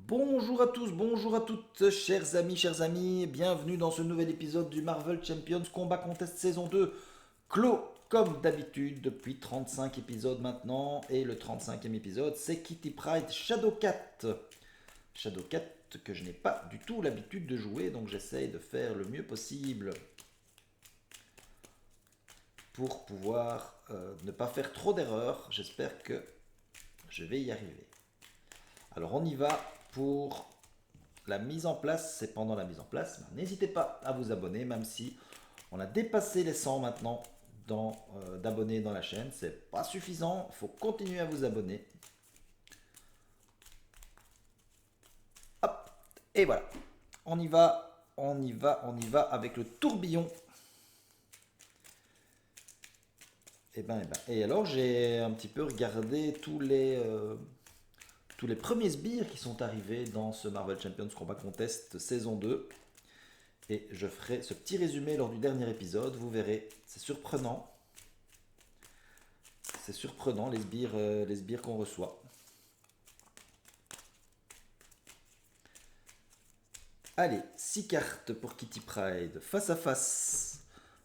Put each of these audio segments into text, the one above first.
Bonjour à tous, bonjour à toutes, chers amis, bienvenue dans ce nouvel épisode du Marvel Champions Combat Contest saison 2, clos comme d'habitude depuis 35 épisodes maintenant, et le 35e épisode c'est Kitty Pryde Shadowcat. Shadowcat que je n'ai pas du tout l'habitude de jouer, donc j'essaye de faire le mieux possible pour pouvoir ne pas faire trop d'erreurs, j'espère que je vais y arriver. Alors on y va pour la mise en place, c'est pendant la mise en place. N'hésitez pas à vous abonner, même si on a dépassé les 100 maintenant d'abonnés dans la chaîne. C'est pas suffisant, il faut continuer à vous abonner. Hop, et voilà. On y va, on y va, on y va avec le tourbillon. Et alors j'ai un petit peu regardé tous les premiers sbires qui sont arrivés dans ce Marvel Champions Combat Contest saison 2. Et je ferai ce petit résumé lors du dernier épisode, vous verrez, c'est surprenant. C'est surprenant les sbires qu'on reçoit. Allez, 6 cartes pour Kitty Pryde. Face à face,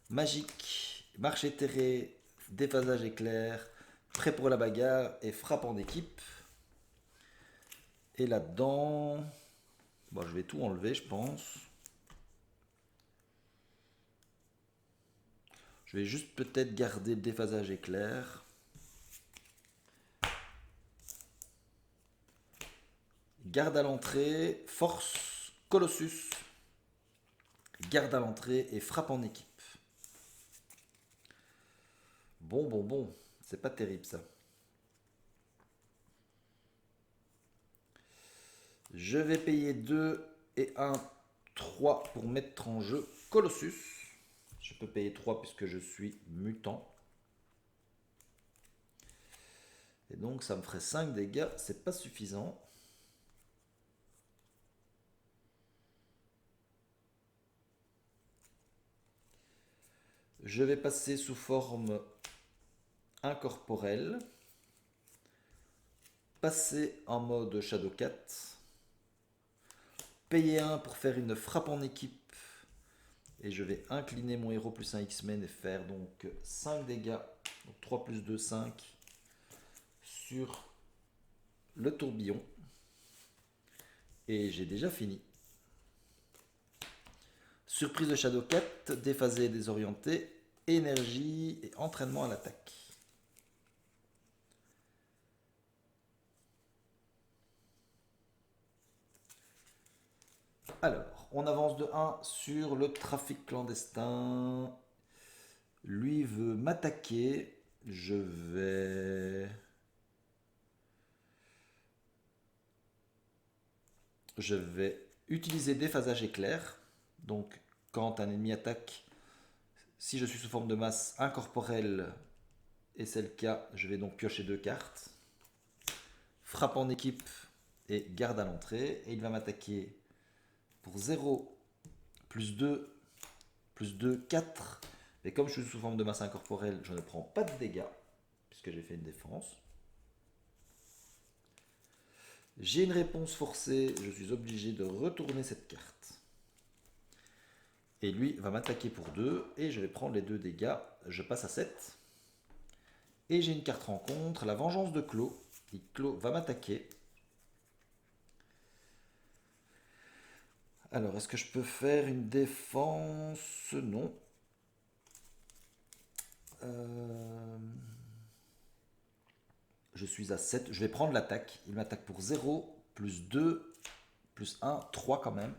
magique, marche éthérée, déphasage éclair, prêt pour la bagarre et frappe en équipe. Et là-dedans, bon, je vais tout enlever, je pense. Je vais juste peut-être garder le déphasage éclair. Garde à l'entrée, force, Colossus. Garde à l'entrée et frappe en équipe. Bon, c'est pas terrible ça. Je vais payer 2 et 1, 3 pour mettre en jeu Colossus. Je peux payer 3 puisque je suis mutant. Et donc ça me ferait 5 dégâts, c'est pas suffisant. Je vais passer sous forme incorporelle. Passer en mode Shadowcat. Payer 1 pour faire une frappe en équipe. Et je vais incliner mon héros plus un X-Men et faire donc 5 dégâts. Donc 3 plus 2, 5 sur le tourbillon. Et j'ai déjà fini. Surprise de Shadowcat, déphasé et désorienté, énergie et entraînement à l'attaque. Alors, on avance de 1 sur le trafic clandestin. Lui veut m'attaquer. Je vais utiliser déphasage éclair. Donc, quand un ennemi attaque, si je suis sous forme de masse incorporelle, et c'est le cas, je vais donc piocher 2 cartes. Frappe en équipe et garde à l'entrée. Et il va m'attaquer pour 0, plus 2, 4. Et comme je suis sous forme de masse incorporelle, je ne prends pas de dégâts, puisque j'ai fait une défense. J'ai une réponse forcée, je suis obligé de retourner cette carte. Et lui va m'attaquer pour 2, et je vais prendre les 2 dégâts. Je passe à 7. Et j'ai une carte rencontre, la vengeance de Clos. Et Clos va m'attaquer. Alors, est-ce que je peux faire une défense? Non. Je suis à 7. Je vais prendre l'attaque. Il m'attaque pour 0, plus 2, plus 1, 3 quand même.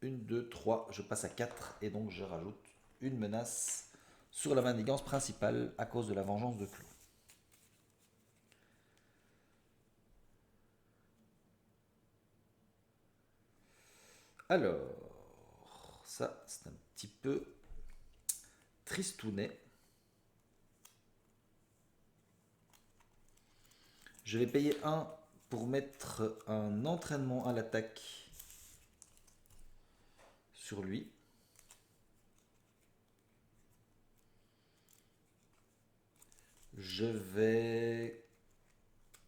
1, 2, 3. Je passe à 4. Et donc, je rajoute une menace sur la manigance principale à cause de la vengeance de Clos. Alors, ça, c'est un petit peu tristounet. Je vais payer 1 pour mettre un entraînement à l'attaque sur lui. Je vais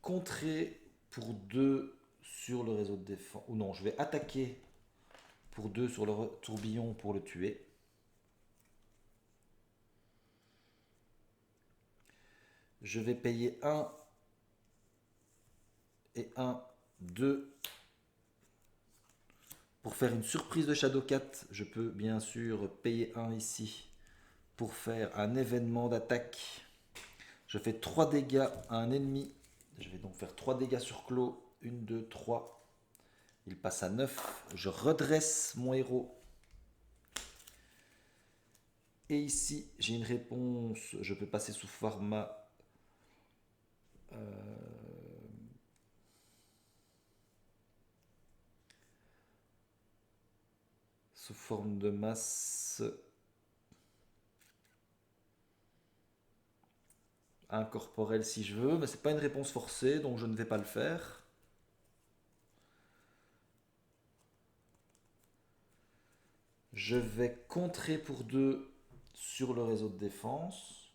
contrer pour 2 sur le réseau de défense. Ou non, je vais attaquer pour 2 sur le tourbillon pour le tuer. Je vais payer 1 et 1, 2. Pour faire une surprise de Shadowcat, je peux bien sûr payer 1 ici pour faire un événement d'attaque. Je fais 3 dégâts à un ennemi. Je vais donc faire 3 dégâts sur Clos. 1, 2, 3. Il passe à 9. Je redresse mon héros. Et ici, j'ai une réponse. Je peux passer sous format. Sous forme de masse. Incorporelle si je veux. Mais c'est pas une réponse forcée, donc je ne vais pas le faire. Je vais contrer pour 2 sur le réseau de défense.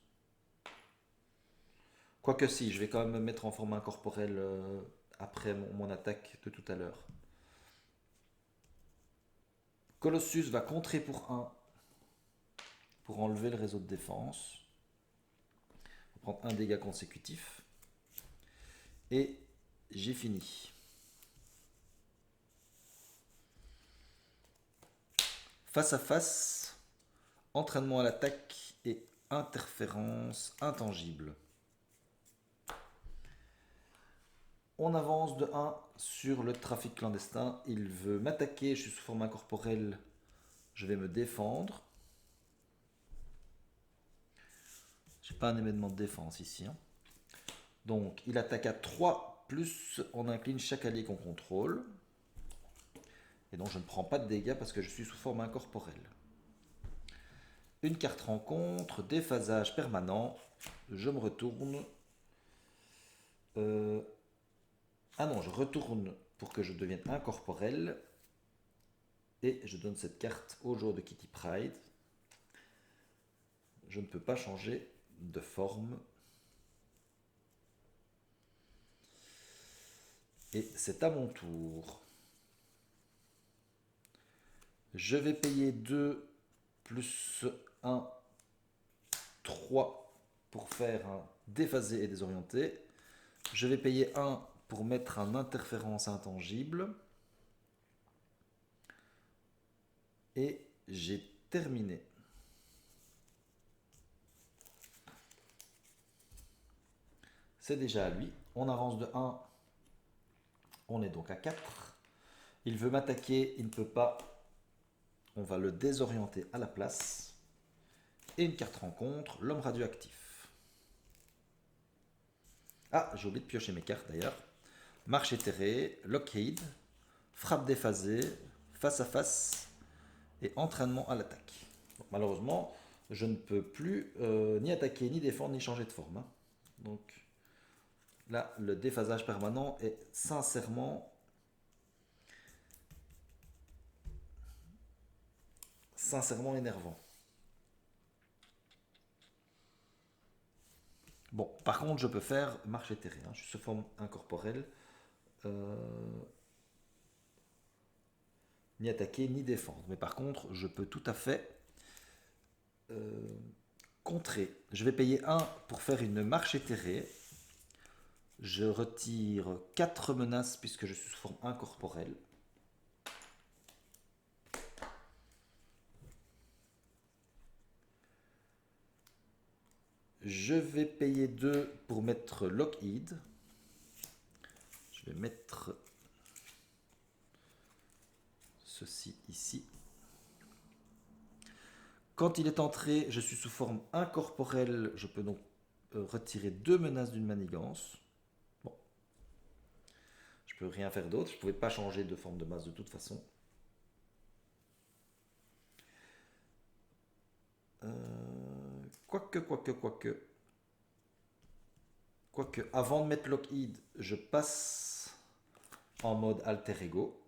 Quoique si, je vais quand même me mettre en format incorporel après mon attaque de tout à l'heure. Colossus va contrer pour 1 pour enlever le réseau de défense. On va prendre un dégât consécutif. Et j'ai fini. Face à face, entraînement à l'attaque et interférence intangible. On avance de 1 sur le trafic clandestin. Il veut m'attaquer, je suis sous format corporel. Je vais me défendre. Je n'ai pas un événement de défense ici. Hein. Donc il attaque à 3, plus on incline chaque allié qu'on contrôle. Et donc je ne prends pas de dégâts parce que je suis sous format corporel. Une carte rencontre, déphasage permanent. Je me retourne. Ah non, je retourne pour que je devienne incorporel. Et je donne cette carte au joueur de Kitty Pryde. Je ne peux pas changer de forme. Et c'est à mon tour. Je vais payer 2 plus 1, 3 pour faire un déphasé et désorienté. Je vais payer 1 pour mettre un interférence intangible. Et j'ai terminé. C'est déjà à lui. On avance de 1. On est donc à 4. Il veut m'attaquer, il ne peut pas. On va le désorienter à la place. Et une carte rencontre, l'homme radioactif. Ah, j'ai oublié de piocher mes cartes d'ailleurs. Marche éthérée, Lockheed, frappe déphasée, face à face et entraînement à l'attaque. Donc, malheureusement, je ne peux plus ni attaquer, ni défendre, ni changer de forme. Hein. Donc là, le déphasage permanent est sincèrement énervant. Bon, par contre, je peux faire marche éthérée. Hein. Je suis sous forme incorporelle. Ni attaquer, ni défendre. Mais par contre, je peux tout à fait contrer. Je vais payer 1 pour faire une marche éthérée. Je retire 4 menaces puisque je suis sous forme incorporelle. Je vais payer 2 pour mettre Lockheed. Je vais mettre ceci ici. Quand il est entré, je suis sous forme incorporelle. Je peux donc retirer 2 menaces d'une manigance. Bon. Je peux rien faire d'autre. Je ne pouvais pas changer de forme de masse de toute façon. Quoique, avant de mettre Lockheed, je passe en mode alter ego.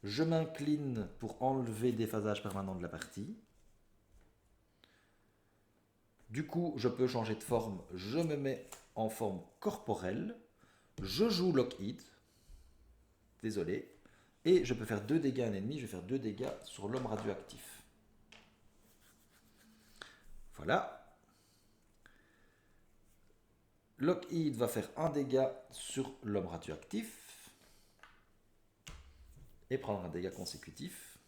Je m'incline pour enlever le déphasage permanent de la partie. Du coup, je peux changer de forme. Je me mets en forme corporelle. Je joue Lockheed. Désolé. Et je peux faire 2 dégâts à un ennemi. Je vais faire 2 dégâts sur l'homme radioactif. Voilà. Lockheed va faire un dégât sur l'homme radioactif. Et prendre un dégât consécutif.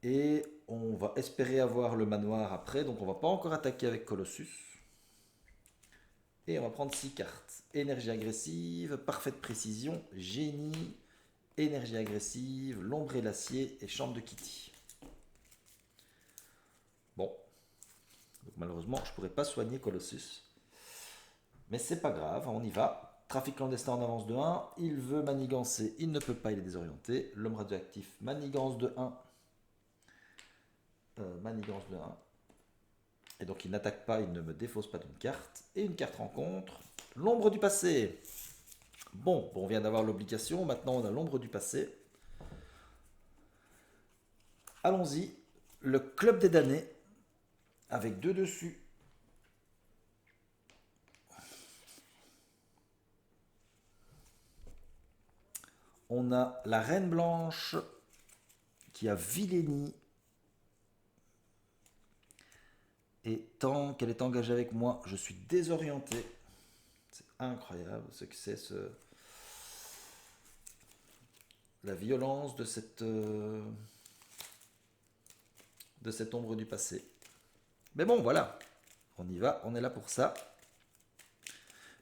Et on va espérer avoir le manoir après. Donc on va pas encore attaquer avec Colossus. Et on va prendre 6 cartes. Énergie agressive, parfaite précision, génie, énergie agressive, l'ombre et l'acier et chambre de Kitty. Bon. Donc malheureusement, je ne pourrais pas soigner Colossus. Mais c'est pas grave, on y va. Trafic clandestin en avance de 1. Il veut manigancer, il ne peut pas, il est désorienté. L'homme radioactif, manigance de 1. Manigance de 1. Et donc il n'attaque pas, il ne me défausse pas d'une carte. Et une carte rencontre. L'ombre du passé. Bon, on vient d'avoir l'obligation, maintenant on a l'ombre du passé. Allons-y. Le club des damnés, avec 2 dessus. On a la reine blanche qui a vilainie. Et tant qu'elle est engagée avec moi, je suis désorienté. C'est incroyable ce que c'est la violence de cette ombre du passé. Mais bon, voilà. On y va, on est là pour ça.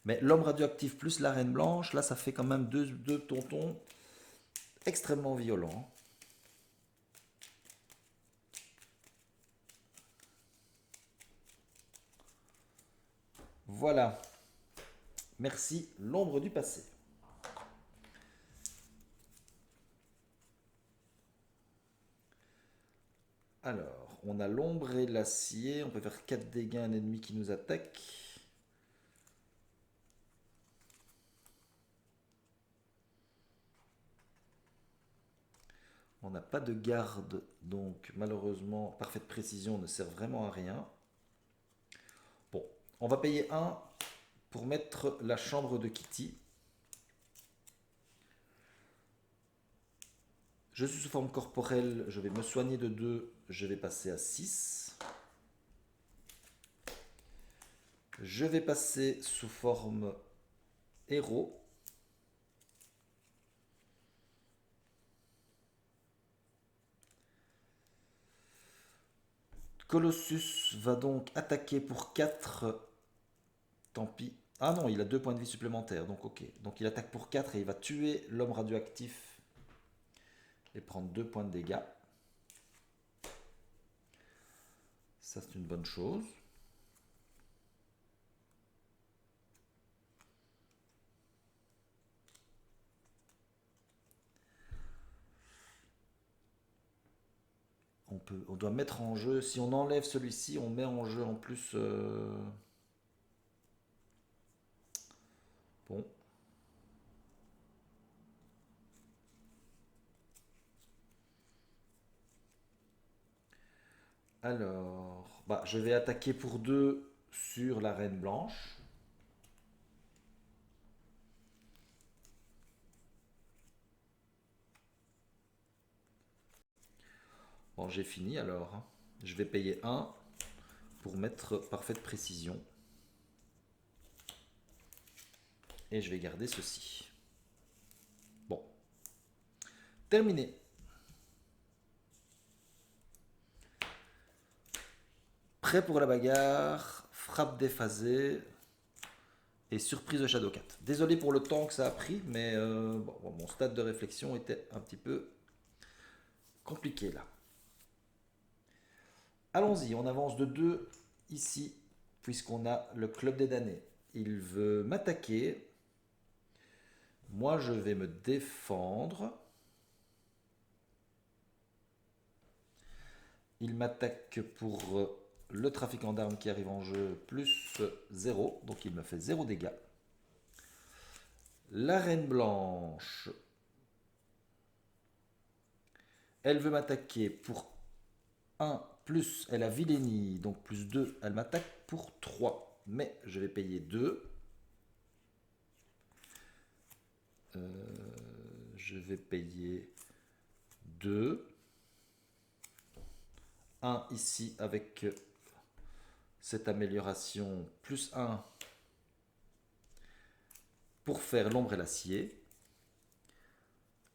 Mais l'homme radioactif plus la reine blanche, là, ça fait quand même deux tontons extrêmement violents. Voilà. Merci, l'ombre du passé. Alors, on a l'ombre et l'acier. On peut faire 4 dégâts à un ennemi qui nous attaque. On n'a pas de garde, donc malheureusement, parfaite précision ne sert vraiment à rien. Bon, on va payer 1 pour mettre la chambre de Kitty. Je suis sous forme corporelle, je vais me soigner de 2, je vais passer à 6. Je vais passer sous forme héros. Colossus va donc attaquer pour 4. Tant pis. Ah non, il a 2 points de vie supplémentaires, donc ok. Donc il attaque pour 4 et il va tuer l'homme radioactif et prendre 2 points de dégâts. Ça, c'est une bonne chose. On doit mettre en jeu, si on enlève celui-ci, on met en jeu en plus... Bon. Alors, bah, je vais attaquer pour 2 sur la reine blanche. Bon, j'ai fini alors. Je vais payer 1 pour mettre parfaite précision. Et je vais garder ceci. Bon. Terminé. Prêt pour la bagarre. Frappe déphasée. Et surprise de Shadowcat. Désolé pour le temps que ça a pris, mais bon, mon stade de réflexion était un petit peu compliqué là. Allons-y, on avance de 2 ici, puisqu'on a le club des damnés. Il veut m'attaquer. Moi, je vais me défendre. Il m'attaque pour le trafiquant d'armes qui arrive en jeu, plus 0. Donc il me fait 0 dégâts. La reine blanche. Elle veut m'attaquer pour 1 plus, elle a vilainie, donc plus 2, elle m'attaque pour 3. mais je vais payer 2. Je vais payer 2. 1 ici avec cette amélioration, plus 1 pour faire l'ombre et l'acier.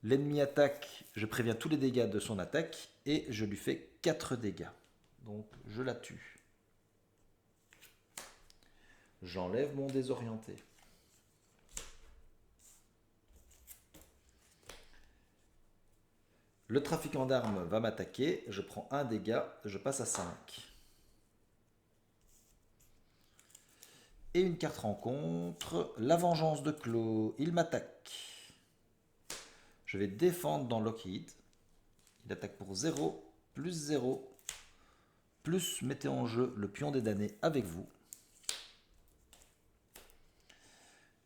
L'ennemi attaque, je préviens tous les dégâts de son attaque et je lui fais 4 dégâts. Donc je la tue. J'enlève mon désorienté. Le trafiquant d'armes va m'attaquer, je prends 1 dégât, je passe à 5. Et une carte rencontre, la vengeance de Clos, il m'attaque. Je vais défendre dans Lockheed. Il attaque pour 0, plus 0, plus mettez en jeu le pion des damnés avec vous.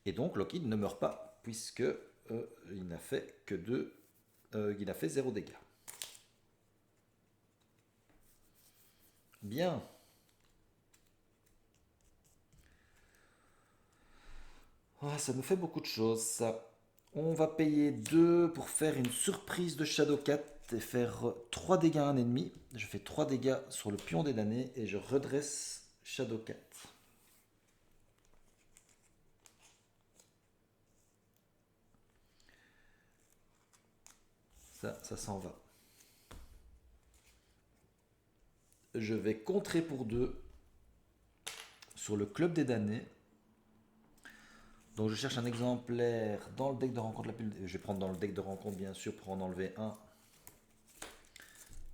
Et donc Lockheed ne meurt pas, puisque il n'a fait que 2, il a fait 0 dégâts. Bien. Oh, ça nous fait beaucoup de choses, ça. On va payer 2 pour faire une surprise de Shadowcat et faire 3 dégâts à un ennemi. Je fais 3 dégâts sur le pion des damnés et je redresse Shadowcat. Ça s'en va. Je vais contrer pour 2 sur le club des damnés. Donc je cherche un exemplaire dans le deck de rencontre. Je vais prendre dans le deck de rencontre bien sûr pour en enlever un.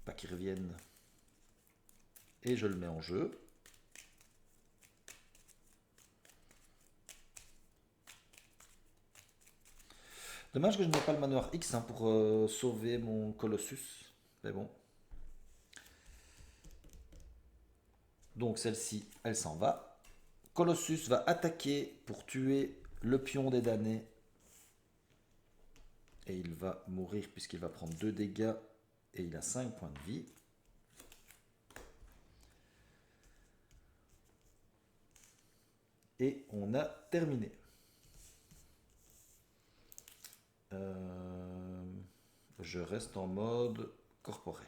Pas qu'il revienne. Et je le mets en jeu. Dommage que je n'ai pas le manoir X pour sauver mon Colossus. Mais bon. Donc celle-ci, elle s'en va. Colossus va attaquer pour tuer le pion des damnés. Et il va mourir puisqu'il va prendre 2 dégâts. Et il a 5 points de vie. Et on a terminé. Je reste en mode corporel.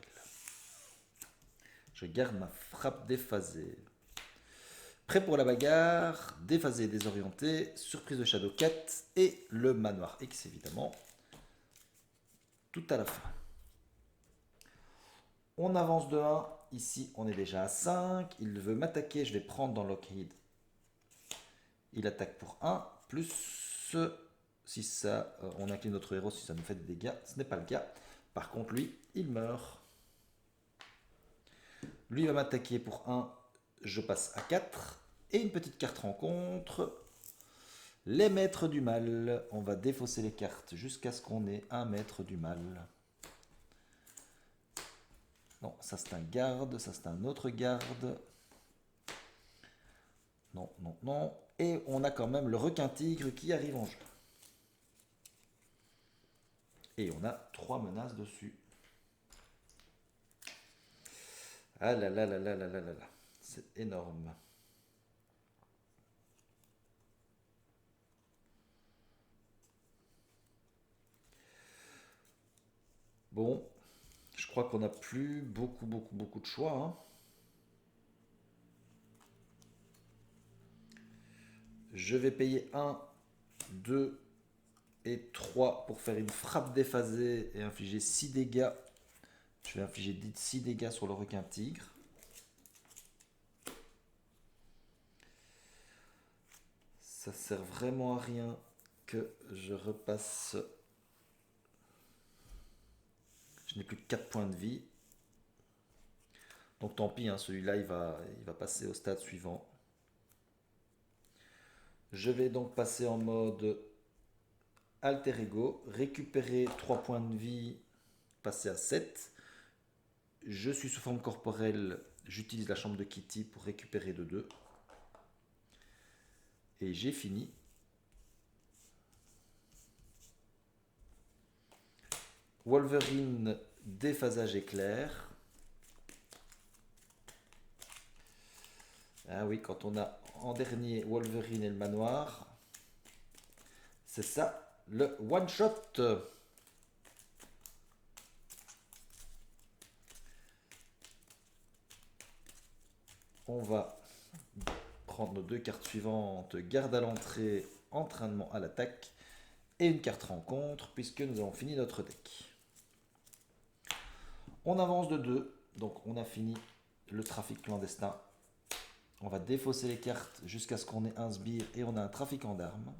Je garde ma frappe déphasée. Prêt pour la bagarre, déphasé, désorienté, surprise de Shadowcat et le manoir X évidemment. Tout à la fin. On avance de 1. Ici, on est déjà à 5. Il veut m'attaquer. Je vais prendre dans Lockheed. Il attaque pour 1. Plus si ça, on incline notre héros si ça nous fait des dégâts. Ce n'est pas le cas. Par contre, lui, il meurt. Lui va m'attaquer pour 1. Je passe à 4. Et une petite carte rencontre. Les maîtres du mal. On va défausser les cartes jusqu'à ce qu'on ait un maître du mal. Non, ça c'est un garde, ça c'est un autre garde. Non, non, non. Et on a quand même le requin-tigre qui arrive en jeu. Et on a 3 menaces dessus. Ah là là là là là là là là. C'est énorme. Bon, je crois qu'on n'a plus beaucoup de choix. Hein. Je vais payer 1, 2 et 3 pour faire une frappe déphasée et infliger 6 dégâts. Je vais infliger 6 dégâts sur le requin-tigre. Ça sert vraiment à rien que je repasse. Je n'ai plus que 4 points de vie. Donc tant pis, hein, celui-là il va passer au stade suivant. Je vais donc passer en mode alter ego, récupérer 3 points de vie, passer à 7. Je suis sous forme corporelle, j'utilise la chambre de Kitty pour récupérer de 2. Et j'ai fini. Wolverine, déphasage éclair. Ah oui, quand on a en dernier Wolverine et le manoir, c'est ça, le one-shot. On va prendre nos deux cartes suivantes, garde à l'entrée, entraînement à l'attaque, et une carte rencontre, puisque nous avons fini notre deck. On avance de 2, donc on a fini le trafic clandestin. On va défausser les cartes jusqu'à ce qu'on ait un sbire et on a un trafiquant d'armes.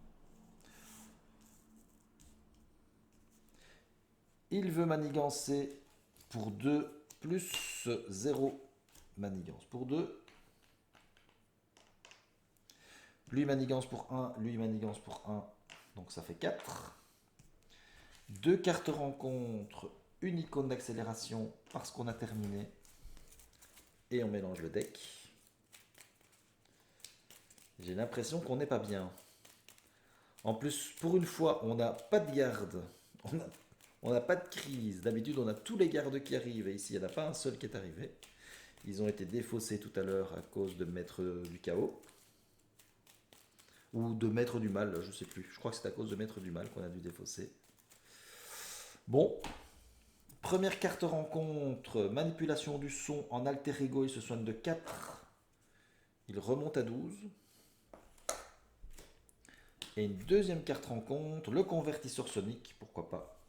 Il veut manigancer pour 2 plus 0 manigance pour 2. Lui manigance pour 1, lui manigance pour 1, donc ça fait 4. Deux cartes rencontre, une icône d'accélération parce qu'on a terminé. Et on mélange le deck. J'ai l'impression qu'on n'est pas bien. En plus, pour une fois, on n'a pas de garde. On n'a pas de crise. D'habitude, on a tous les gardes qui arrivent. Et ici, il n'y en a pas un seul qui est arrivé. Ils ont été défaussés tout à l'heure à cause de Maître du Chaos. Ou de Maître du Mal, je ne sais plus. Je crois que c'est à cause de Maître du Mal qu'on a dû défausser. Bon. Première carte rencontre. Manipulation du son en alter ego. Il se soigne de 4. Il remonte à 12. Et une deuxième carte rencontre. Le convertisseur sonique. Pourquoi pas.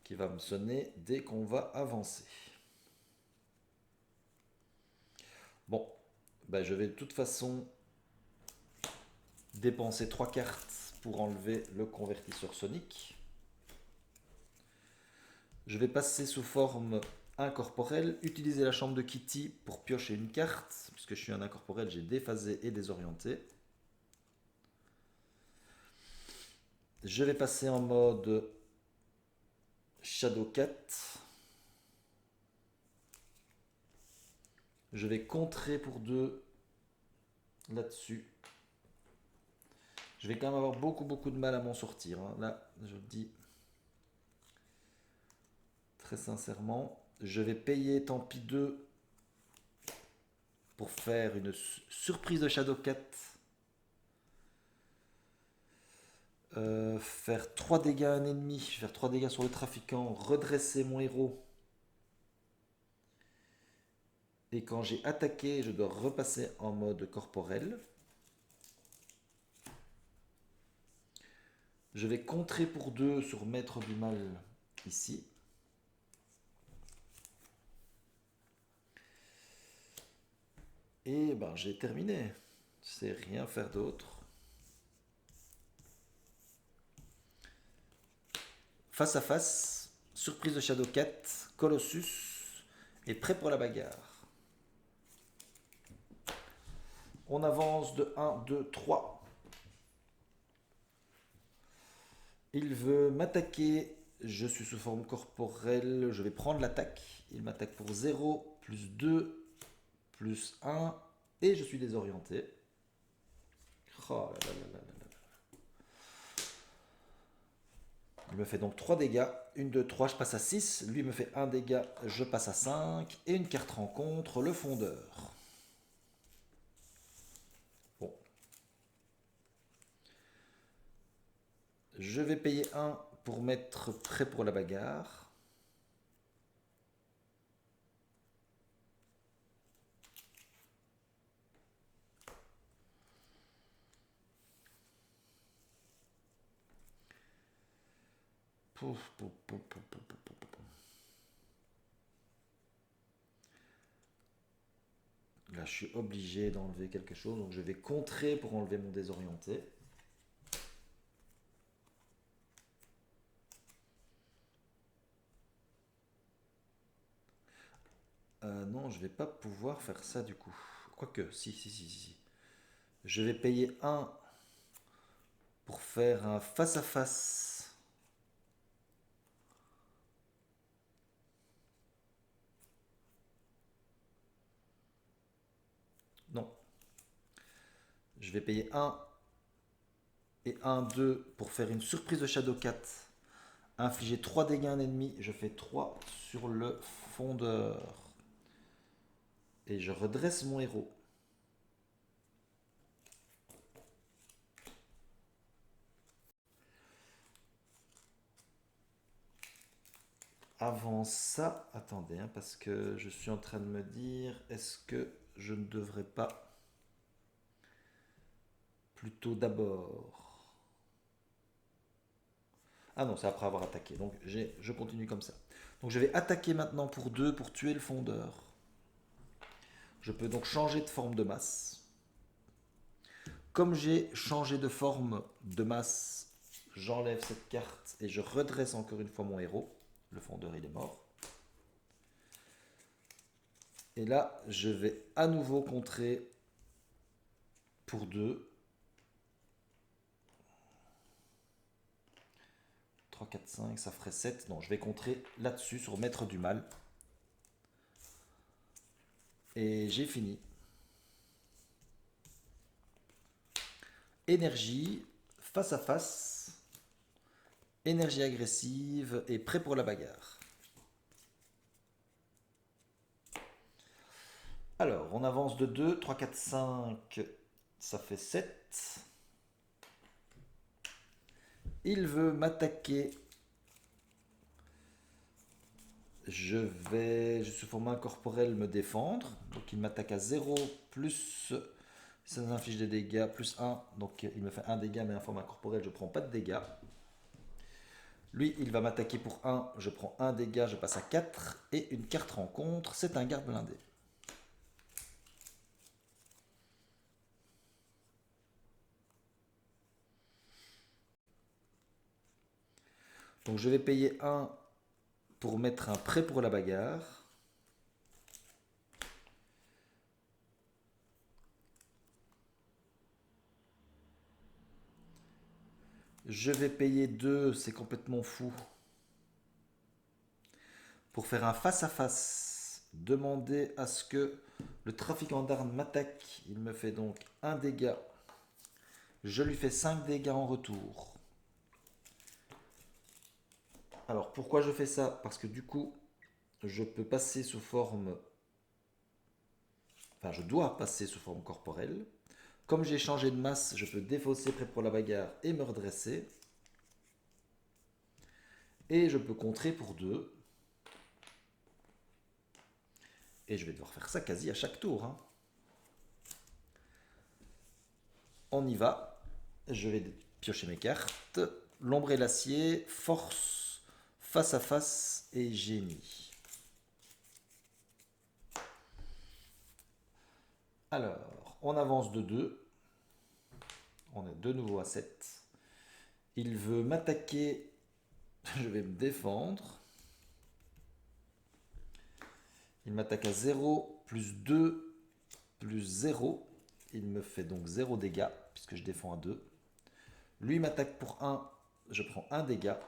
Qui va me sonner dès qu'on va avancer. Bon. Ben, je vais de toute façon dépenser 3 cartes pour enlever le convertisseur sonique. Je vais passer sous forme incorporelle, utiliser la chambre de Kitty pour piocher une carte, puisque je suis un incorporel, j'ai déphasé et désorienté. Je vais passer en mode Shadowcat. Je vais contrer pour 2 là-dessus. Je vais quand même avoir beaucoup de mal à m'en sortir. Hein. Là, je le dis très sincèrement. Je vais payer tant pis 2 pour faire une surprise de Shadowcat. Faire 3 dégâts à un ennemi, faire 3 dégâts sur le trafiquant, redresser mon héros. Et quand j'ai attaqué, je dois repasser en mode corporel. Je vais contrer pour 2 sur Maître du Mal ici. Et ben j'ai terminé. Je sais rien faire d'autre. Face à face, surprise de Shadowcat, Colossus est prêt pour la bagarre. On avance de 1, 2, 3. Il veut m'attaquer. Je suis sous forme corporelle. Je vais prendre l'attaque. Il m'attaque pour 0, plus 2, plus 1. Et je suis désorienté. Oh là là là là là. Il me fait donc 3 dégâts. 1, 2, 3, je passe à 6. Lui me fait 1 dégât, je passe à 5. Et une carte rencontre, le fondeur. Bon. Je vais payer 1 pour mettre prêt pour la bagarre. Pouf, pouf, pouf, pouf, pouf, pouf, pouf. Là, je suis obligé d'enlever quelque chose, donc je vais contrer pour enlever mon désorienté. Non, je vais pas pouvoir faire ça du coup. Quoique, si. Je vais payer 1 pour faire un face-à-face. Non. Je vais payer 1 et 1, 2 pour faire une surprise de Shadowcat. Infliger 3 dégâts à un ennemi. Je fais 3 sur le fondeur. Et je redresse mon héros. Avant ça, attendez, hein, parce que je suis en train de me dire, est-ce que je ne devrais pas plutôt d'abord... Ah non, c'est après avoir attaqué. Donc je continue comme ça. Donc je vais attaquer maintenant pour 2 pour tuer le fondeur. Je peux donc changer de forme de masse. Comme j'ai changé de forme de masse, j'enlève cette carte et je redresse encore une fois mon héros. Le fondeur, il est mort. Et là, je vais à nouveau contrer pour 2. 3, 4, 5, ça ferait 7. Non, je vais contrer là-dessus sur Maître du Mal. Et j'ai fini. Énergie, face à face, énergie agressive et prêt pour la bagarre. Alors, on avance de 2, 3, 4, 5, ça fait 7. Il veut m'attaquer. Je vais, sous format corporel, me défendre. Donc il m'attaque à 0 plus, ça inflige des dégâts, plus 1. Donc il me fait 1 dégât, mais un format corporel, je prends pas de dégâts. Lui, il va m'attaquer pour 1, je prends 1 dégât, je passe à 4. Et une carte rencontre, c'est un garde blindé. Donc je vais payer 1 pour mettre un prêt pour la bagarre. Je vais payer 2, c'est complètement fou. Pour faire un face-à-face, demander à ce que le trafiquant d'armes m'attaque. Il me fait donc 1 dégât. Je lui fais 5 dégâts en retour. Alors pourquoi je fais ça? Parce que du coup, je peux passer sous forme... Enfin, je dois passer sous forme corporelle. Comme j'ai changé de masse, je peux défausser prêt pour la bagarre et me redresser. Et je peux contrer pour 2. Et je vais devoir faire ça quasi à chaque tour. Hein. On y va. Je vais piocher mes cartes. L'ombre et l'acier, force, face à face et génie. Alors, on avance de 2. On est de nouveau à 7. Il veut m'attaquer. Je vais me défendre. Il m'attaque à 0, plus 2, plus 0. Il me fait donc 0 dégâts, puisque je défends à 2. Lui m'attaque pour 1. Je prends 1 dégât.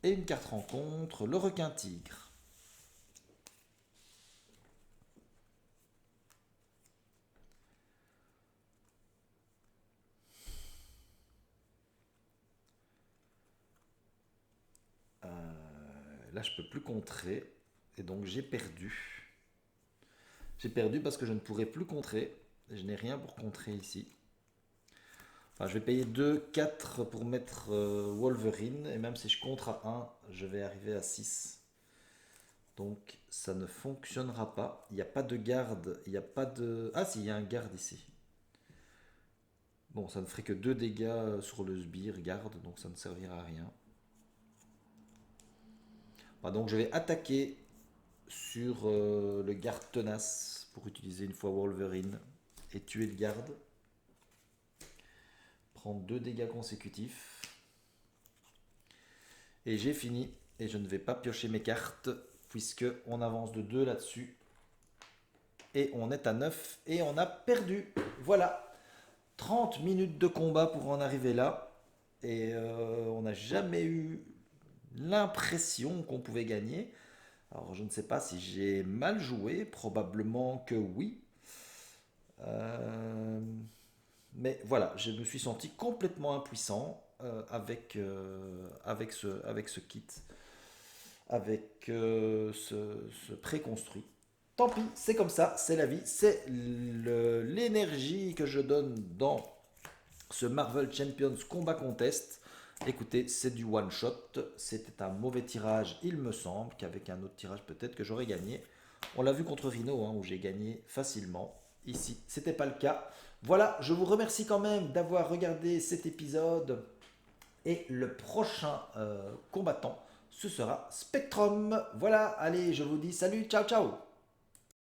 Et une carte rencontre, le requin tigre. Là, je peux plus contrer. Et donc, j'ai perdu. J'ai perdu parce que je ne pourrai plus contrer. Je n'ai rien pour contrer ici. Enfin, je vais payer 2, 4 pour mettre Wolverine. Et même si je contre à 1, je vais arriver à 6. Donc, ça ne fonctionnera pas. Il n'y a pas de garde. Il n'y a pas de... Ah si, il y a un garde ici. Bon, ça ne ferait que 2 dégâts sur le sbire garde. Donc, ça ne servira à rien. Bah, donc, je vais attaquer sur le garde tenace pour utiliser une fois Wolverine et tuer le garde. Prendre 2 dégâts consécutifs. Et j'ai fini. Et je ne vais pas piocher mes cartes puisque on avance de 2 là-dessus. Et on est à 9 et on a perdu. Voilà. 30 minutes de combat pour en arriver là. Et on n'a jamais eu l'impression qu'on pouvait gagner. Alors je ne sais pas si j'ai mal joué, probablement que oui. Euh, mais voilà, je me suis senti complètement impuissant avec ce kit, avec ce préconstruit. Tant pis, c'est comme ça, c'est la vie, c'est l'énergie que je donne dans ce Marvel Champions Combat Contest. Écoutez, c'est du one shot, c'était un mauvais tirage, il me semble, qu'avec un autre tirage peut-être que j'aurais gagné. On l'a vu contre Rhino, hein, où j'ai gagné facilement. Ici, c'était pas le cas. Voilà, je vous remercie quand même d'avoir regardé cet épisode. Et le prochain combattant, ce sera Spectrum. Voilà, allez, je vous dis salut, ciao, ciao.